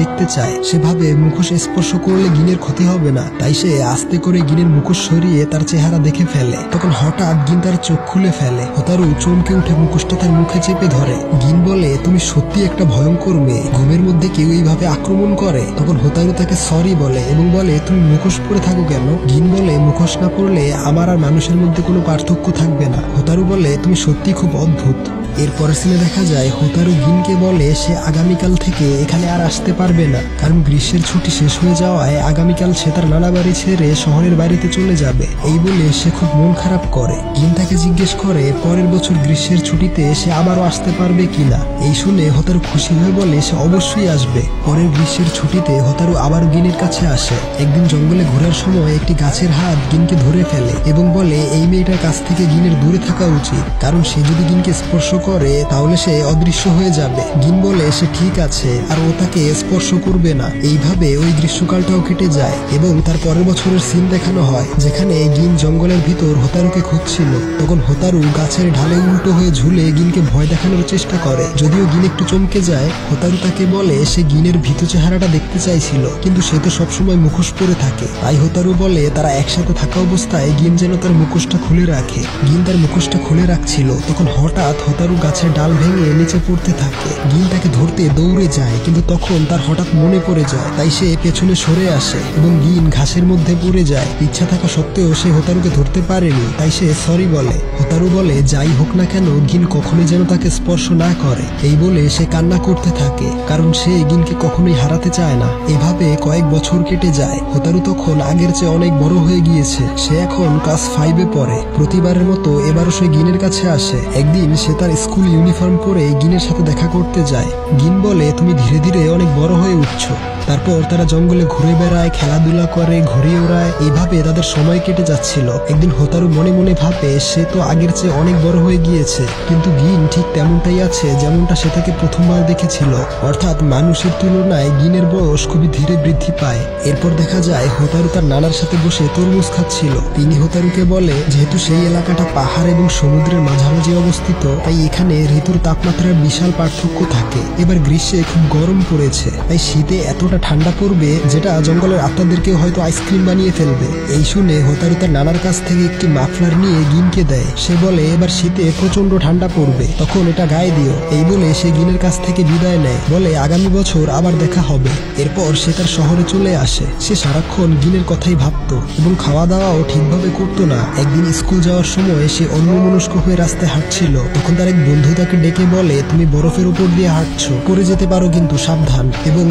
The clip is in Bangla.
দেখতে চায়। সে ভাবে মুখোশ স্পর্শ করলে গিনের ক্ষতি হবে না, তাই সে আস্তে করে গিনের মুখোশ সরিয়ে তার চেহারা দেখে ফেলে। তখন হঠাৎ গিন তার চোখ খুলে ফেলে। হোতারু চমকে উঠে মুখোশটা তার মুখে চেপে ধরে। গিন বলে, তুমি সত্যি একটা ভয়ঙ্কর মেয়ে, ঘুমের মধ্যে কেউ এইভাবে আক্রমণ করে? তখন হোতারু তাকে সরি বলে এবং বলে, তুমি মুখোশ পরে থাকো কেন? গিন বলে, মুখোশ না পরলে আমার আর মানুষের মধ্যে কোনো পার্থক্য থাকবে না। হোতারু বলে, তুমি সত্যি খুব অদ্ভুত। এরপরের সিনে দেখা যায় হোতারু গিনকে বলে সে আগামীকাল থেকে এখানে আর আসতে পারবে না, কারণ গ্রীষ্মের ছুটি শেষ হয়ে যাওয়ায় আগামীকাল সে তার নানা বাড়ি ছেড়ে শহরের বাড়িতে চলে যাবে। এই বলে সে খুব মন খারাপ করে। গিন তাকে জিজ্ঞেস করে পরের বছর গ্রীষ্মের ছুটিতে সে আবারও আসতে পারবে কিনা। এই শুনে হোতারু খুশি হয়ে বলে সে অবশ্যই আসবে। পরের গ্রীষ্মের ছুটিতে হোতারু আবার গিনের কাছে আসে। একদিন জঙ্গলে ঘোরার সময় একটি গাছের হাত গিনকে ধরে ফেলে এবং বলে এই মেয়েটার কাছ থেকে গিনের দূরে থাকা উচিত, কারণ সে যদি গিনকে স্পর্শ করে তাহলে সে অদৃশ্য হয়ে যাবে। গিন বলে সে ঠিক আছে আর ও তাকে স্পর্শ করবে না। এইভাবে ওই গ্রীষ্মকালটাও কেটে যায় এবং তার পরের বছরের সিন দেখানো হয় যেখানে গিন জঙ্গলের ভিতর হোতারুকে খুঁজছিল। তখন হোতারু গাছের ঢালে উল্টো হয়ে ঝুলে গিনকে ভয় দেখানোর চেষ্টা করে। যদিও গিন একটু চমকে যায়, হোতারু তাকে বলে সে গিনের ভীত চেহারাটা দেখতে চাইছিল, কিন্তু সে তো সবসময় মুখোশ পরে থাকে। তাই হোতারু বলে তারা একসাথে থাকা অবস্থায় গিন যেন তার মুখোশটা খুলে রাখে। গিন তার মুখোশটা খুলে রাখছিল, তখন হঠাৎ হোতারু গাছের ডাল ভেঙে নিচে পড়তে থাকে। গিন তাকে ধরতে দৌড়ে যায়, কিন্তু তখন তার হঠাৎ মনে পড়ে যায়, তাই সে পেছনে সরে আসে এবং গিন ঘাসের মধ্যে পড়ে যায়। ইচ্ছা থাকা সত্ত্বেও সে হোতারুকে ধরতে পারেনি, তাই সে সরি বলে। হোতারু বলে যাই হোক না কেন গিন কখনোই যেন তাকে স্পর্শ না করে। এই বলে সে কান্না করতে থাকে, কারণ সে গিনকে কখনোই হারাতে চায় না। এভাবে কয়েক বছর কেটে যায়। হোতারু তখন আগের চেয়ে অনেক বড় হয়ে গিয়েছে। সে এখন ক্লাস 5-এ পড়ে। প্রতিবারের মতো এবারও সে গিনের কাছে আসে। একদিন সে তার স্কুল ইউনিফর্ম পরে গিনের সাথে দেখা করতে যায়। গিন বলে তুমি ধীরে ধীরে অনেক বড় হয়ে উঠছো। তারপর তারা জঙ্গলে ঘুরে বেড়ায়, খেলাধুলা করে, ঘুড়ি ওড়ায়। এইভাবে তাদের সময় কেটে যাচ্ছিল। একদিন হোতারু মনে মনে ভাবে সে তো আগের চেয়ে অনেক বড় হয়ে গিয়েছে, কিন্তু গিন ঠিক তেমনটাই আছে যেমনটা সে তাকে প্রথমবার দেখেছিল। অর্থাৎ মানুষের তুলনায় গিনের বয়স খুবই ধীরে বৃদ্ধি পায়। এরপর দেখা যায় হোতারু তার নানার সাথে বসে তরমুজ খাচ্ছিল। তিনি হোতারুকে বলে যেহেতু সেই এলাকাটা পাহাড় এবং সমুদ্রের মাঝামাঝি অবস্থিত, তাই এখানে ঋতুর তাপমাত্রার বিশাল পার্থক্য থাকে। এবার গ্রীষ্মে খুব গরম পড়েছে, তাই শীতে এতটা ঠান্ডা পড়বে যেটা জঙ্গলের আত্মাদেরকে হয়তো আইসক্রিম বানিয়ে ফেলবে। এই শুনে হোতারু তার নানার কাছ থেকে একটি মাফলার নিয়ে গিনকে দেয়। সে বলে এবার শীতে প্রচন্ড ঠান্ডা পড়বে, তখন এটা গায়ে দিও। এই বলে সে গিনের কাছ থেকে বিদায় নেয়, বলে আগামী বছর আবার দেখা হবে। এরপর সে তার শহরে চলে আসে। সে সারাক্ষণ গিনের কথাই ভাবতো এবং খাওয়া দাওয়াও ঠিকভাবে করতো না। একদিন স্কুল যাওয়ার সময় সে অন্যমনস্ক হয়ে রাস্তায় হাঁটছিল। তখন তার এক বন্ধু তাকে ডেকে বলে তুমি বরফের উপর দিয়ে হাঁটছো, পড়ে যেতে পারো কিন্তু সাবধান। এবং